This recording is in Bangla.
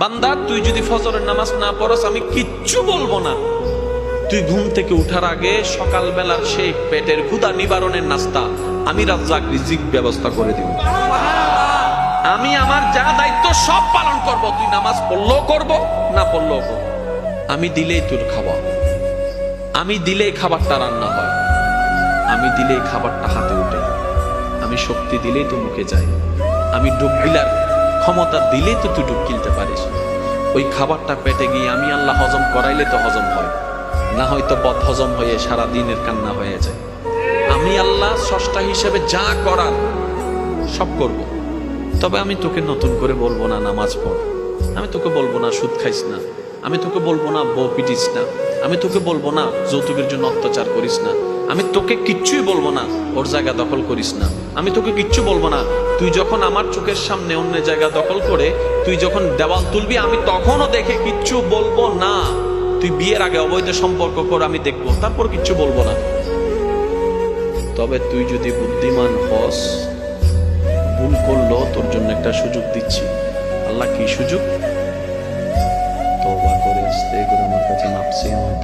বান্দা তুই যদি ফজরের নামাজ না পড়স আমি কিচ্ছু বলবো না। তুই ঘুম থেকে উঠার আগে সকালবেলার সেই পেটের ক্ষুধা নিবারণের নাস্তা আমি রাজ্জাক রিজিক ব্যবস্থা করে দিব। আমি আমার যা দায়িত্ব সব পালন করব। তুই নামাজ পড়লেও করব, না পড়লেও করব। আমি দিলেই তোর খাবার, আমি দিলেই খাবারটা রান্না হয়, আমি দিলেই খাবারটা হাতে উঠে, আমি শক্তি দিলেই তো মুখে যায়, আমি ডুব গিলার ক্ষমতা দিলেই তো তুই ডুব গিলতে পারিস। ওই খাবারটা পেটে গিয়ে আমি আল্লাহ হজম করাইলে তো হজম হয়, না হয়তো বদ হজম হয়ে সারা দিনের কান্না হয়ে যায়। আমি আল্লাহ স্রষ্টা হিসেবে যা করার সব করব। তবে আমি তোকে নতুন করে বলবো না নামাজ পড়, আমি তোকে বলবো না সুদ খাইস না, আমি তোকে বলবো না বউ পিটিস না, আমি তোকে বলবো না যৌতুকের জন্য অত্যাচার করিস না, আমি তোকে কিচ্ছুই বলবো না ওর জায়গা দখল করিস না, আমি তোকে কিচ্ছু বলবো না তুই যখন আমার চোখের সামনে অন্য জায়গা দখল করে তুই যখন দেওয়াল তুলবি আমি তখনও দেখে কিচ্ছু বলবো না। তুই বিয়ের আগে অবৈধ সম্পর্ক কর, আমি দেখবো, তারপর কিচ্ছু বলবো না। তবে তুই যদি বুদ্ধিমান হস, ভুল করলো তোর জন্য একটা সুযোগ দিচ্ছি। আল্লাহ কি সুযোগ? তওবা করে আস্তে করে আমার কাছে মাপ চেয়ে আমার